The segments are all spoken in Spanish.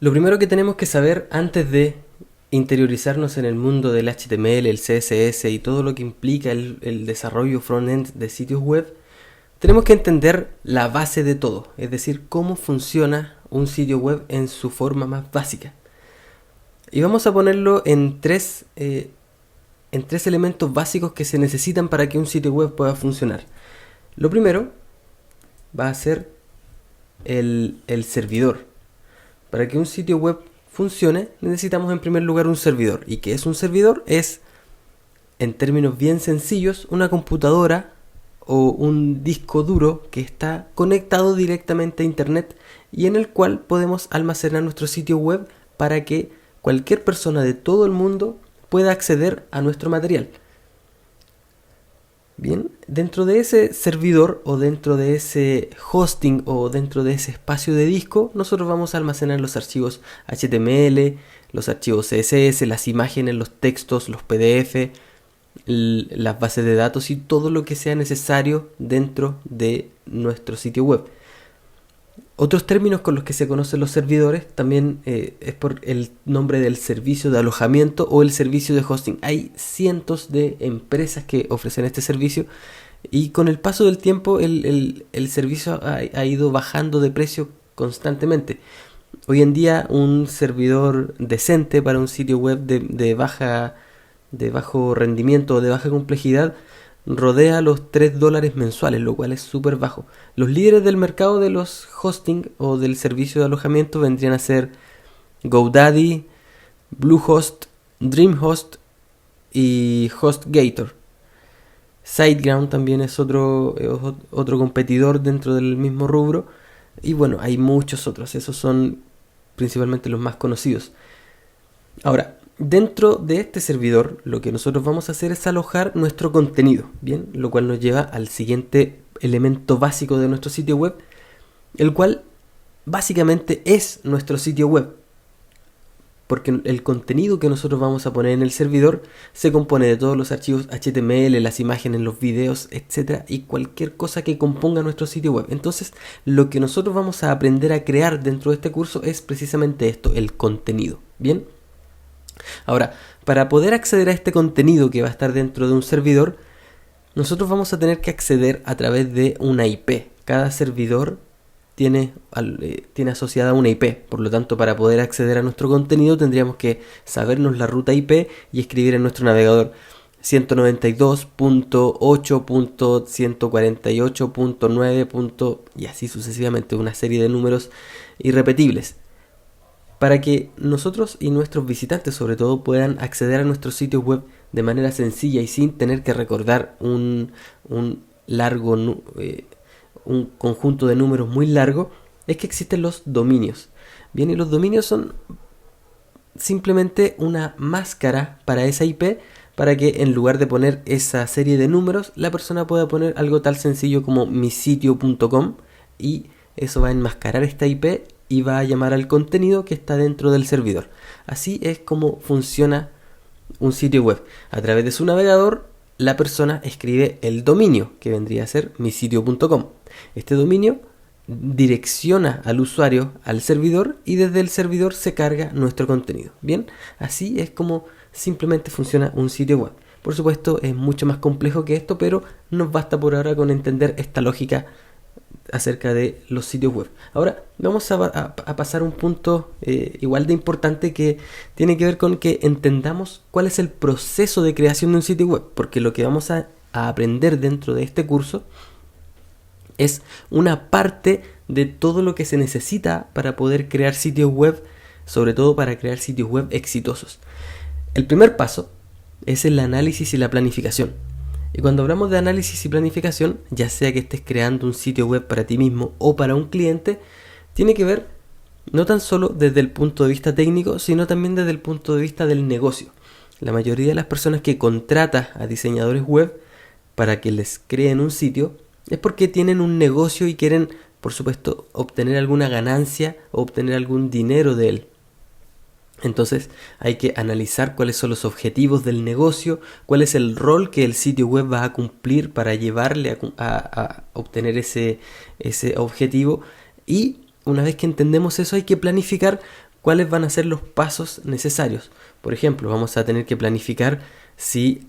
Lo primero que tenemos que saber antes de interiorizarnos en el mundo del HTML, el CSS y todo lo que implica el desarrollo front-end de sitios web, tenemos que entender la base de todo, es decir, cómo funciona un sitio web en su forma más básica. Y vamos a ponerlo en tres elementos básicos que se necesitan para que un sitio web pueda funcionar. Lo primero va a ser el servidor. Para que un sitio web funcione, necesitamos en primer lugar un servidor. ¿Y qué es un servidor? Es, en términos bien sencillos, una computadora o un disco duro que está conectado directamente a internet y en el cual podemos almacenar nuestro sitio web para que cualquier persona de todo el mundo pueda acceder a nuestro material. Bien, dentro de ese servidor o dentro de ese hosting o dentro de ese espacio de disco, nosotros vamos a almacenar los archivos HTML, los archivos CSS, las imágenes, los textos, los PDF, las bases de datos y todo lo que sea necesario dentro de nuestro sitio web. Otros términos con los que se conocen los servidores también es por el nombre del servicio de alojamiento o el servicio de hosting. Hay cientos de empresas que ofrecen este servicio y con el paso del tiempo el servicio ha ido bajando de precio constantemente. Hoy en día un servidor decente para un sitio web de bajo rendimiento o de baja complejidad rodea los $3 mensuales, lo cual es súper bajo. Los líderes del mercado de los hosting o del servicio de alojamiento vendrían a ser GoDaddy, Bluehost, DreamHost y HostGator. SiteGround también es otro competidor dentro del mismo rubro. Y bueno, hay muchos otros, esos son principalmente los más conocidos. Ahora, dentro de este servidor, lo que nosotros vamos a hacer es alojar nuestro contenido, ¿bien? Lo cual nos lleva al siguiente elemento básico de nuestro sitio web, el cual básicamente es nuestro sitio web. Porque el contenido que nosotros vamos a poner en el servidor se compone de todos los archivos HTML, las imágenes, los videos, etc. y cualquier cosa que componga nuestro sitio web. Entonces, lo que nosotros vamos a aprender a crear dentro de este curso es precisamente esto, el contenido, ¿bien? Ahora, para poder acceder a este contenido que va a estar dentro de un servidor, nosotros vamos a tener que acceder a través de una IP. Cada servidor tiene asociada una IP. Por lo tanto, para poder acceder a nuestro contenido tendríamos que sabernos la ruta IP y escribir en nuestro navegador 192.8.148.9. Y así sucesivamente, una serie de números irrepetibles, para que nosotros y nuestros visitantes sobre todo puedan acceder a nuestros sitios web de manera sencilla y sin tener que recordar un conjunto de números muy largo, es que existen los dominios. Bien, y los dominios son simplemente una máscara para esa IP, para que en lugar de poner esa serie de números, la persona pueda poner algo tan sencillo como misitio.com y eso va a enmascarar esta IP y va a llamar al contenido que está dentro del servidor. Así es como funciona un sitio web. A través de su navegador, la persona escribe el dominio, que vendría a ser misitio.com. Este dominio direcciona al usuario al servidor y desde el servidor se carga nuestro contenido. Bien, así es como simplemente funciona un sitio web. Por supuesto, es mucho más complejo que esto, pero nos basta por ahora con entender esta lógica acerca de los sitios web. Ahora vamos a pasar a un punto igual de importante, que tiene que ver con que entendamos cuál es el proceso de creación de un sitio web, porque lo que vamos a aprender dentro de este curso es una parte de todo lo que se necesita para poder crear sitios web, sobre todo para crear sitios web exitosos. El primer paso es el análisis y la planificación. Y cuando hablamos de análisis y planificación, ya sea que estés creando un sitio web para ti mismo o para un cliente, tiene que ver no tan solo desde el punto de vista técnico, sino también desde el punto de vista del negocio. La mayoría de las personas que contratan a diseñadores web para que les creen un sitio es porque tienen un negocio y quieren, por supuesto, obtener alguna ganancia o obtener algún dinero de él. Entonces hay que analizar cuáles son los objetivos del negocio, cuál es el rol que el sitio web va a cumplir para llevarle a obtener ese objetivo, y una vez que entendemos eso hay que planificar cuáles van a ser los pasos necesarios. Por ejemplo, vamos a tener que planificar si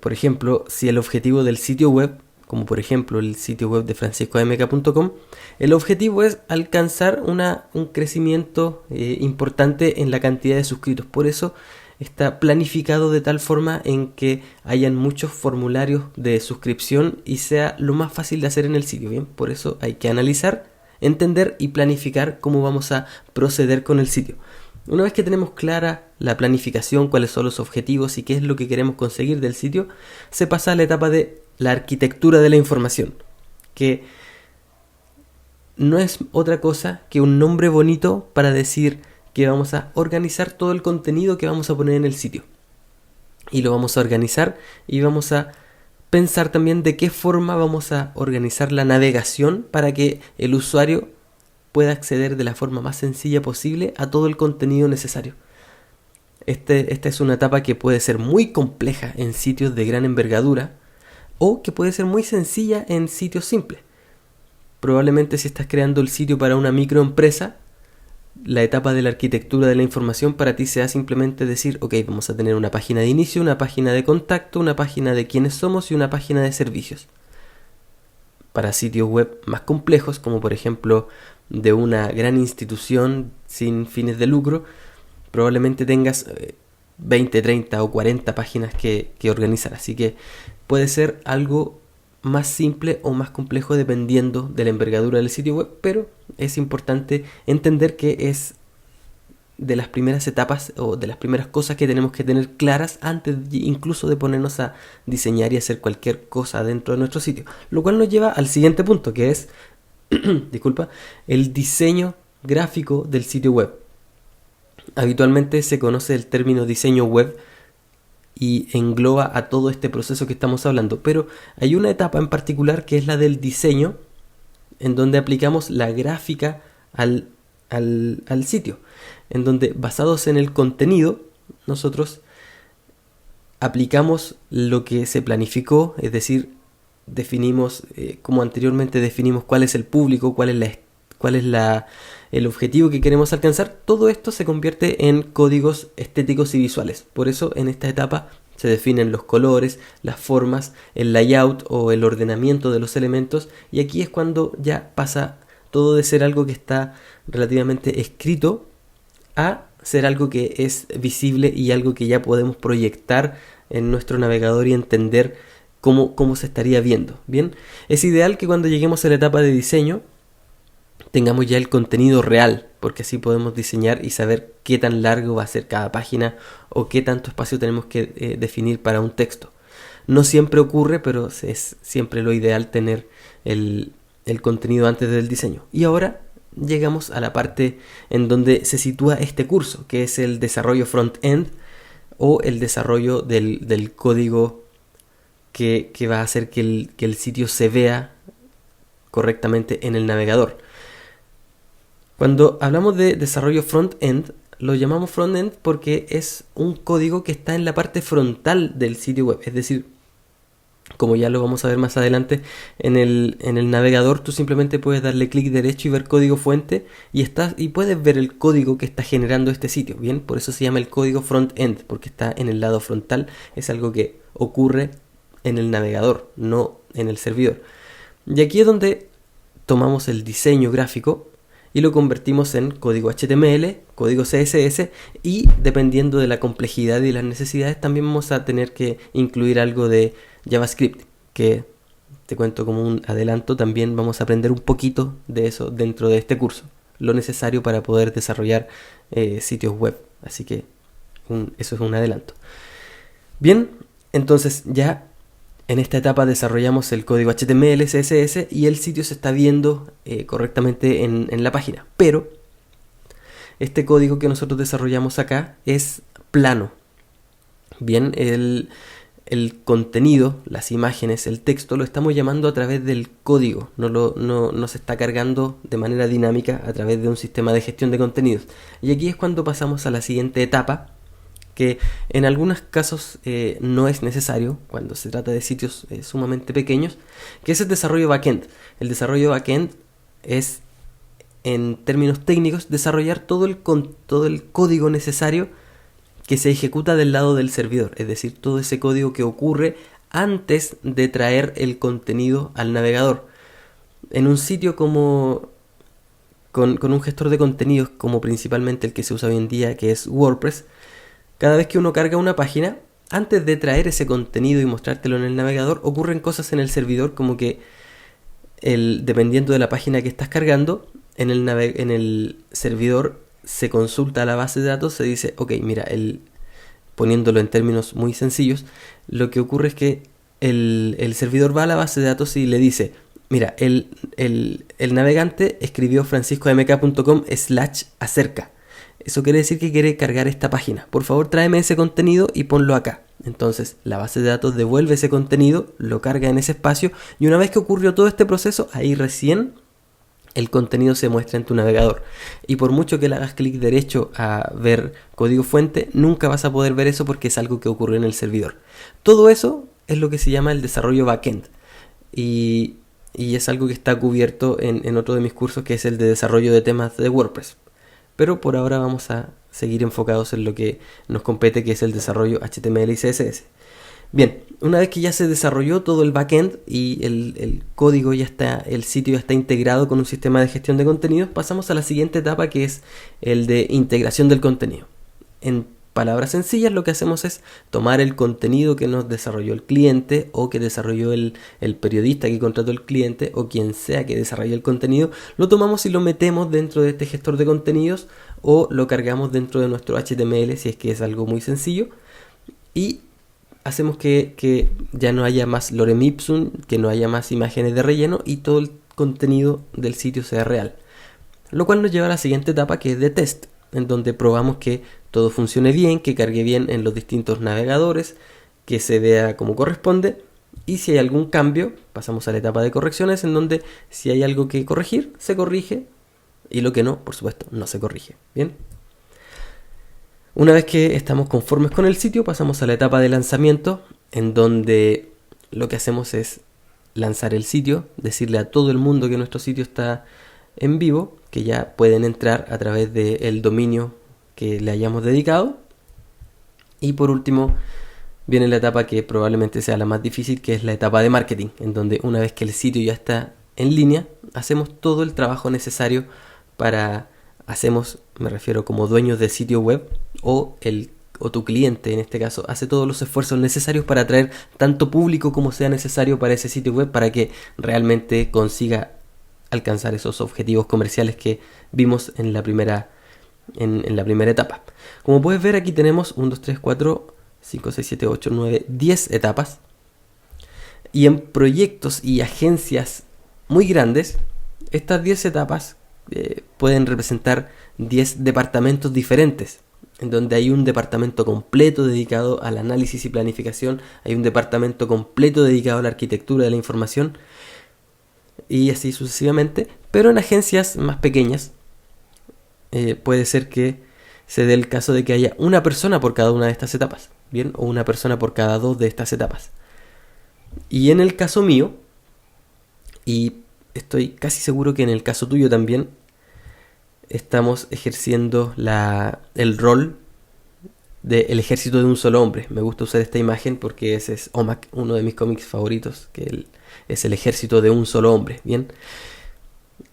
por ejemplo, si el objetivo del sitio web, como por ejemplo el sitio web de franciscoamk.com, el objetivo es alcanzar un crecimiento importante en la cantidad de suscritos. Por eso está planificado de tal forma en que hayan muchos formularios de suscripción y sea lo más fácil de hacer en el sitio. Bien, por eso hay que analizar, entender y planificar cómo vamos a proceder con el sitio. Una vez que tenemos clara la planificación, cuáles son los objetivos y qué es lo que queremos conseguir del sitio, se pasa a la etapa de la arquitectura de la información, que no es otra cosa que un nombre bonito para decir que vamos a organizar todo el contenido que vamos a poner en el sitio. Y lo vamos a organizar y vamos a pensar también de qué forma vamos a organizar la navegación para que el usuario pueda acceder de la forma más sencilla posible a todo el contenido necesario. Esta es una etapa que puede ser muy compleja en sitios de gran envergadura o que puede ser muy sencilla en sitios simples. Probablemente si estás creando el sitio para una microempresa, la etapa de la arquitectura de la información para ti sea simplemente decir, ok, vamos a tener una página de inicio, una página de contacto, una página de quiénes somos y una página de servicios. Para sitios web más complejos, como por ejemplo de una gran institución sin fines de lucro, probablemente tengas 20, 30 o 40 páginas que organizar. Así que puede ser algo más simple o más complejo dependiendo de la envergadura del sitio web, pero es importante entender que es de las primeras etapas o de las primeras cosas que tenemos que tener claras antes incluso de ponernos a diseñar y hacer cualquier cosa dentro de nuestro sitio. Lo cual nos lleva al siguiente punto, que es el diseño gráfico del sitio web. Habitualmente se conoce el término diseño web y engloba a todo este proceso que estamos hablando, pero hay una etapa en particular que es la del diseño, en donde aplicamos la gráfica al sitio, en donde basados en el contenido nosotros aplicamos lo que se planificó, es decir, definimos, como anteriormente definimos cuál es el público, cuál es el objetivo que queremos alcanzar. Todo esto se convierte en códigos estéticos y visuales. Por eso en esta etapa se definen los colores, las formas, el layout o el ordenamiento de los elementos, y aquí es cuando ya pasa todo de ser algo que está relativamente escrito a ser algo que es visible y algo que ya podemos proyectar en nuestro navegador y entender cómo se estaría viendo. Bien, es ideal que cuando lleguemos a la etapa de diseño tengamos ya el contenido real, porque así podemos diseñar y saber qué tan largo va a ser cada página o qué tanto espacio tenemos que definir para un texto. No siempre ocurre, pero es siempre lo ideal tener el contenido antes del diseño. Y ahora llegamos a la parte en donde se sitúa este curso, que es el desarrollo front-end o el desarrollo del código que va a hacer que el sitio se vea correctamente en el navegador. Cuando hablamos de desarrollo front-end, lo llamamos front-end porque es un código que está en la parte frontal del sitio web. Es decir, como ya lo vamos a ver más adelante, en el navegador tú simplemente puedes darle clic derecho y ver código fuente y puedes ver el código que está generando este sitio. Bien, por eso se llama el código front-end, porque está en el lado frontal. Es algo que ocurre en el navegador, no en el servidor. Y aquí es donde tomamos el diseño gráfico y lo convertimos en código HTML, código CSS, y dependiendo de la complejidad y las necesidades también vamos a tener que incluir algo de JavaScript, que te cuento como un adelanto, también vamos a aprender un poquito de eso dentro de este curso, lo necesario para poder desarrollar sitios web, así que eso es un adelanto. Bien, entonces ya en esta etapa desarrollamos el código HTML, CSS y el sitio se está viendo correctamente en la página. Pero este código que nosotros desarrollamos acá es plano. Bien, el contenido, las imágenes, el texto lo estamos llamando a través del código. No se está cargando de manera dinámica a través de un sistema de gestión de contenidos. Y aquí es cuando pasamos a la siguiente etapa, que en algunos casos no es necesario cuando se trata de sitios sumamente pequeños, que es el desarrollo backend. El desarrollo backend es en términos técnicos, desarrollar todo el código necesario que se ejecuta del lado del servidor, es decir, todo ese código que ocurre antes de traer el contenido al navegador. En un sitio como con un gestor de contenidos como principalmente el que se usa hoy en día, que es WordPress, cada vez que uno carga una página, antes de traer ese contenido y mostrártelo en el navegador, ocurren cosas en el servidor como que dependiendo de la página que estás cargando, en el servidor se consulta a la base de datos, se dice, ok, mira, poniéndolo en términos muy sencillos, lo que ocurre es que el servidor va a la base de datos y le dice, mira, el navegante escribió franciscomk.com/acerca. Eso quiere decir que quiere cargar esta página. Por favor, tráeme ese contenido y ponlo acá. Entonces, la base de datos devuelve ese contenido, lo carga en ese espacio y una vez que ocurrió todo este proceso, ahí recién el contenido se muestra en tu navegador. Y por mucho que le hagas clic derecho a ver código fuente, nunca vas a poder ver eso porque es algo que ocurrió en el servidor. Todo eso es lo que se llama el desarrollo backend. Y es algo que está cubierto en otro de mis cursos, que es el de desarrollo de temas de WordPress. Pero por ahora vamos a seguir enfocados en lo que nos compete, que es el desarrollo HTML y CSS. Bien, una vez que ya se desarrolló todo el backend y el código ya está, el sitio ya está integrado con un sistema de gestión de contenidos, pasamos a la siguiente etapa, que es el de integración del contenido. En palabras sencillas, lo que hacemos es tomar el contenido que nos desarrolló el cliente o que desarrolló el periodista que contrató el cliente o quien sea que desarrolle el contenido, lo tomamos y lo metemos dentro de este gestor de contenidos o lo cargamos dentro de nuestro HTML si es que es algo muy sencillo y hacemos que ya no haya más lorem ipsum, que no haya más imágenes de relleno y todo el contenido del sitio sea real. Lo cual nos lleva a la siguiente etapa, que es de test, en donde probamos que todo funcione bien, que cargue bien en los distintos navegadores, que se vea como corresponde y si hay algún cambio pasamos a la etapa de correcciones, en donde si hay algo que corregir se corrige y lo que no, por supuesto, no se corrige. Bien. Una vez que estamos conformes con el sitio, pasamos a la etapa de lanzamiento, en donde lo que hacemos es lanzar el sitio, decirle a todo el mundo que nuestro sitio está en vivo, que ya pueden entrar a través del dominio que le hayamos dedicado. Y por último, viene la etapa que probablemente sea la más difícil, que es la etapa de marketing, en donde una vez que el sitio ya está en línea, hacemos todo el trabajo necesario me refiero como dueños del sitio web o tu cliente en este caso, hace todos los esfuerzos necesarios para atraer tanto público como sea necesario para ese sitio web para que realmente consiga alcanzar esos objetivos comerciales que vimos en la primera etapa. Como puedes ver, aquí tenemos 1, 2, 3, 4, 5, 6, 7, 8, 9, 10 etapas. Y en proyectos y agencias muy grandes, estas 10 etapas pueden representar 10 departamentos diferentes, en donde hay un departamento completo dedicado al análisis y planificación, hay un departamento completo dedicado a la arquitectura de la información y así sucesivamente. Pero en agencias más pequeñas puede ser que se dé el caso de que haya una persona por cada una de estas etapas, bien, o una persona por cada 2 de estas etapas. Y en el caso mío, y estoy casi seguro que en el caso tuyo también, estamos ejerciendo el rol del ejército de un solo hombre. Me gusta usar esta imagen porque ese es OMAC, uno de mis cómics favoritos, que es el ejército de un solo hombre, ¿bien?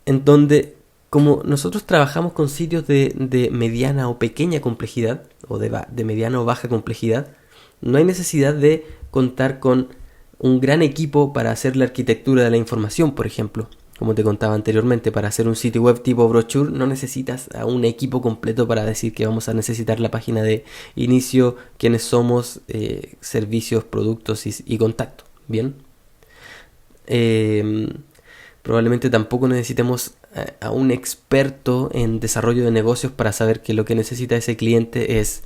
En donde, como nosotros trabajamos con sitios de mediana o pequeña complejidad, o de mediana o baja complejidad, no hay necesidad de contar con un gran equipo para hacer la arquitectura de la información, por ejemplo. Como te contaba anteriormente, para hacer un sitio web tipo brochure no necesitas a un equipo completo para decir que vamos a necesitar la página de inicio, quiénes somos, servicios, productos y contacto. Bien. Probablemente tampoco necesitemos a un experto en desarrollo de negocios para saber que lo que necesita ese cliente es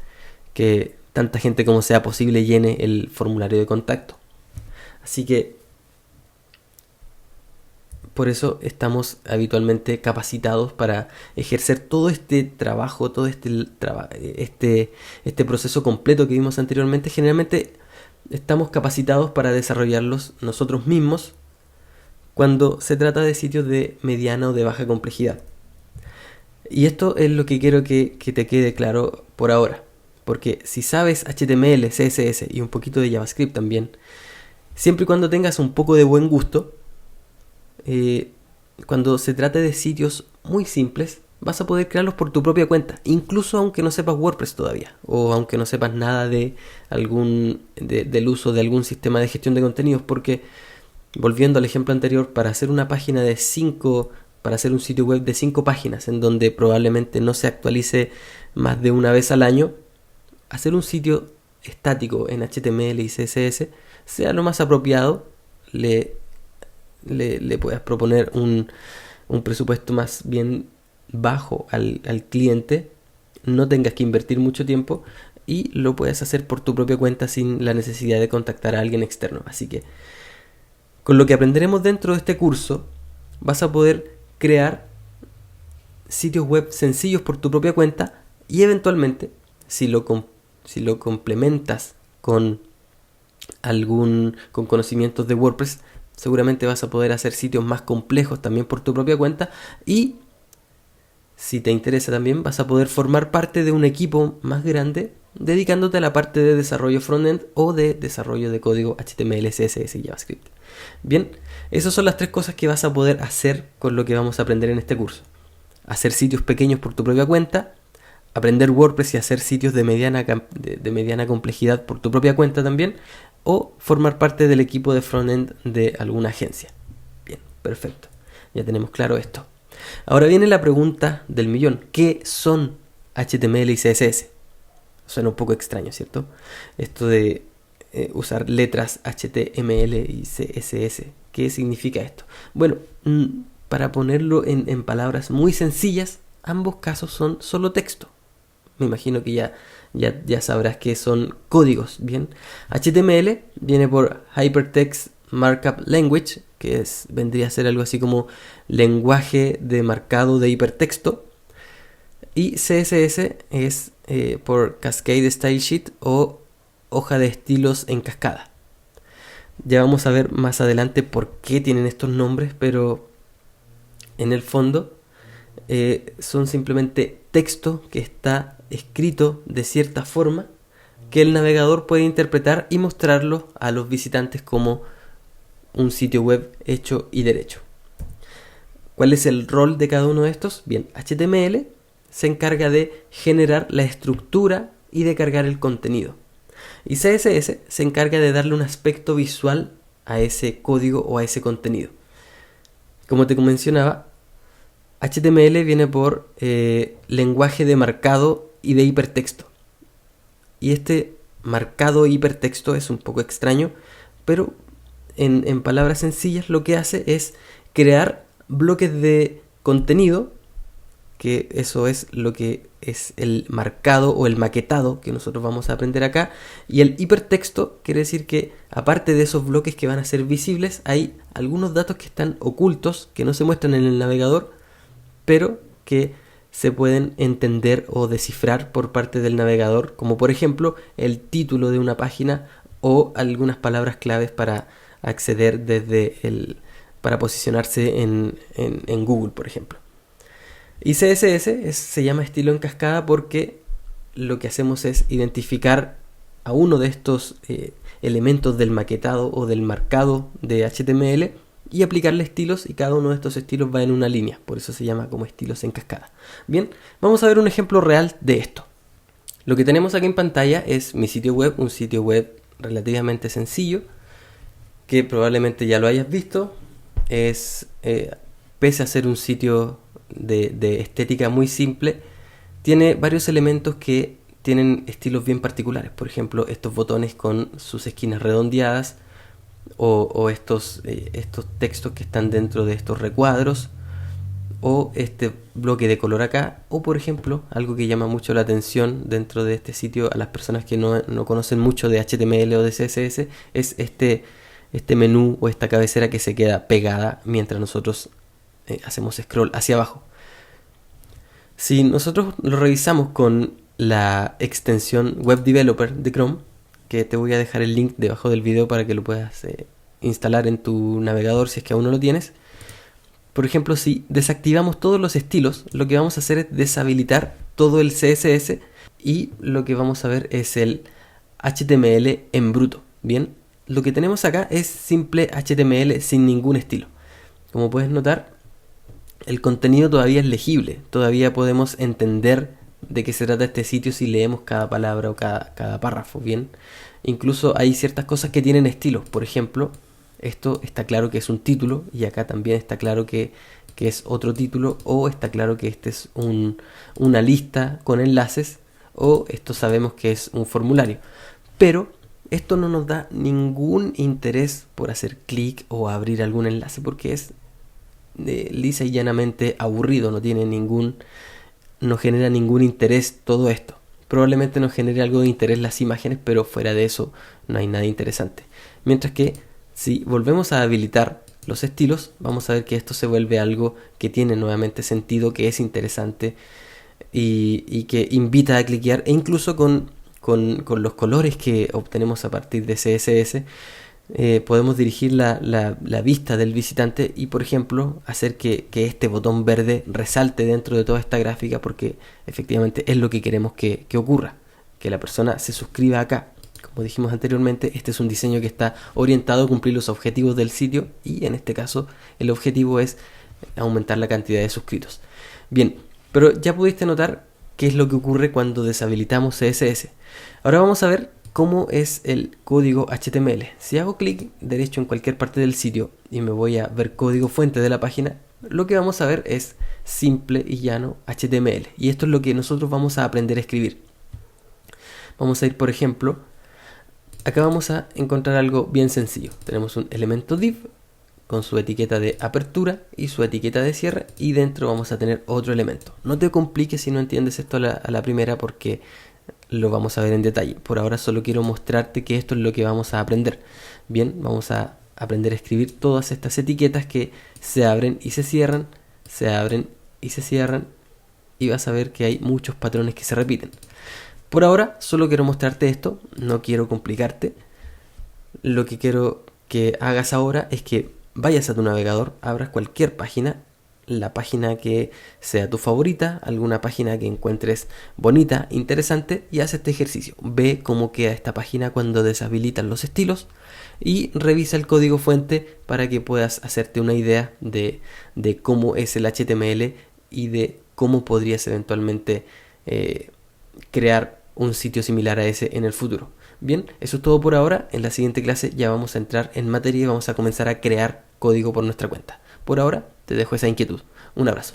que tanta gente como sea posible llene el formulario de contacto. Así que por eso estamos habitualmente capacitados para ejercer todo este trabajo, todo este proceso completo que vimos anteriormente. Generalmente estamos capacitados para desarrollarlos nosotros mismos cuando se trata de sitios de mediana o de baja complejidad. Y esto es lo que quiero que te quede claro por ahora. Porque si sabes HTML, CSS y un poquito de JavaScript también, siempre y cuando tengas un poco de buen gusto, cuando se trate de sitios muy simples, vas a poder crearlos por tu propia cuenta, incluso aunque no sepas WordPress todavía, o aunque no sepas nada de del uso de algún sistema de gestión de contenidos, porque volviendo al ejemplo anterior, para hacer una página de 5, para hacer un sitio web de 5 páginas, en donde probablemente no se actualice más de una vez al año, hacer un sitio estático en HTML y CSS sea lo más apropiado. Le puedas proponer un presupuesto más bien bajo al cliente, no tengas que invertir mucho tiempo y lo puedes hacer por tu propia cuenta sin la necesidad de contactar a alguien externo. Así que con lo que aprenderemos dentro de este curso vas a poder crear sitios web sencillos por tu propia cuenta y eventualmente si lo complementas con con conocimientos de WordPress, seguramente vas a poder hacer sitios más complejos también por tu propia cuenta y si te interesa también vas a poder formar parte de un equipo más grande dedicándote a la parte de desarrollo frontend o de desarrollo de código HTML, CSS y JavaScript. Bien, esas son las 3 cosas que vas a poder hacer con lo que vamos a aprender en este curso. Hacer sitios pequeños por tu propia cuenta, aprender WordPress y hacer sitios de mediana complejidad por tu propia cuenta también, o formar parte del equipo de frontend de alguna agencia. Bien, perfecto. Ya tenemos claro esto. Ahora viene la pregunta del millón. ¿Qué son HTML y CSS? Suena un poco extraño, ¿cierto? Esto de usar letras HTML y CSS. ¿Qué significa esto? Bueno, para ponerlo en palabras muy sencillas, ambos casos son solo texto. Me imagino que ya sabrás que son códigos, ¿bien? HTML viene por Hypertext Markup Language, que vendría a ser algo así como lenguaje de marcado de hipertexto. Y CSS es por Cascade Style Sheet o hoja de estilos en cascada. Ya vamos a ver más adelante por qué tienen estos nombres, pero en el fondo son simplemente texto que está escrito de cierta forma que el navegador puede interpretar y mostrarlo a los visitantes como un sitio web hecho y derecho. ¿Cuál es el rol de cada uno de estos? Bien, HTML se encarga de generar la estructura y de cargar el contenido. Y CSS se encarga de darle un aspecto visual a ese código o a ese contenido. Como te mencionaba, HTML viene por lenguaje de marcado y de hipertexto. Y este marcado hipertexto es un poco extraño, pero en palabras sencillas lo que hace es crear bloques de contenido, que eso es lo que es el marcado o el maquetado que nosotros vamos a aprender acá. Y el hipertexto quiere decir que aparte de esos bloques que van a ser visibles, hay algunos datos que están ocultos, que no se muestran en el navegador, pero que se pueden entender o descifrar por parte del navegador, como por ejemplo el título de una página o algunas palabras claves para acceder para posicionarse en Google, por ejemplo. Y CSS se llama estilo en cascada porque lo que hacemos es identificar a uno de estos elementos del maquetado o del marcado de HTML y aplicarle estilos, y cada uno de estos estilos va en una línea, por eso se llama como estilos en cascada. Bien, vamos a ver un ejemplo real de esto. Lo que tenemos aquí en pantalla es mi sitio web, un sitio web relativamente sencillo, que probablemente ya lo hayas visto. Pese a ser un sitio de estética muy simple, tiene varios elementos que tienen estilos bien particulares. Por ejemplo, estos botones con sus esquinas redondeadas, o estos textos que están dentro de estos recuadros, o este bloque de color acá, o por ejemplo, algo que llama mucho la atención dentro de este sitio a las personas que no conocen mucho de HTML o de CSS, es este menú o esta cabecera que se queda pegada mientras nosotros hacemos scroll hacia abajo. Si nosotros lo revisamos con la extensión Web Developer de Chrome, que te voy a dejar el link debajo del video para que lo puedas instalar en tu navegador si es que aún no lo tienes, Por ejemplo, si desactivamos todos los estilos, lo que vamos a hacer es deshabilitar todo el CSS y lo que vamos a ver es el HTML en bruto. Bien, lo que tenemos acá es simple HTML sin ningún estilo. Como puedes notar, el contenido todavía es legible, todavía podemos entender de qué se trata este sitio si leemos cada palabra o cada párrafo. Bien, incluso hay ciertas cosas que tienen estilos. Por ejemplo, esto está claro que es un título y acá también está claro que es otro título, o está claro que este es una lista con enlaces, o esto sabemos que es un formulario. Pero esto no nos da ningún interés por hacer clic o abrir algún enlace, porque es lisa y llanamente aburrido, no genera ningún interés todo esto. Probablemente nos genere algo de interés las imágenes, pero fuera de eso no hay nada interesante. Mientras que si volvemos a habilitar los estilos, vamos a ver que esto se vuelve algo que tiene nuevamente sentido, que es interesante y que invita a cliquear, e incluso con los colores que obtenemos a partir de CSS, podemos dirigir la vista del visitante y, por ejemplo, hacer que este botón verde resalte dentro de toda esta gráfica, porque efectivamente es lo que queremos que ocurra, que la persona se suscriba acá. Como dijimos anteriormente, este es un diseño que está orientado a cumplir los objetivos del sitio, y en este caso el objetivo es aumentar la cantidad de suscritos. Bien, pero ya pudiste notar qué es lo que ocurre cuando deshabilitamos CSS. Ahora vamos a ver cómo es el código HTML. Si hago clic derecho en cualquier parte del sitio y me voy a ver código fuente de la página, lo que vamos a ver es simple y llano HTML. Y esto es lo que nosotros vamos a aprender a escribir. Vamos a ir, por ejemplo, acá vamos a encontrar algo bien sencillo. Tenemos un elemento div con su etiqueta de apertura y su etiqueta de cierre, y dentro vamos a tener otro elemento. No te compliques si no entiendes esto a la primera, porque lo vamos a ver en detalle. Por ahora solo quiero mostrarte que esto es lo que vamos a aprender. Bien, vamos a aprender a escribir todas estas etiquetas que se abren y se cierran, se abren y se cierran, y vas a ver que hay muchos patrones que se repiten. Por ahora solo quiero mostrarte esto, no quiero complicarte. Lo que quiero que hagas ahora es que vayas a tu navegador, abras cualquier página, la página que sea tu favorita, alguna página que encuentres bonita, interesante, y haz este ejercicio. Ve cómo queda esta página cuando deshabilitan los estilos y revisa el código fuente para que puedas hacerte una idea de cómo es el HTML y de cómo podrías eventualmente crear un sitio similar a ese en el futuro. Bien, eso es todo por ahora. En la siguiente clase ya vamos a entrar en materia y vamos a comenzar a crear código por nuestra cuenta. Por ahora te dejo esa inquietud. Un abrazo.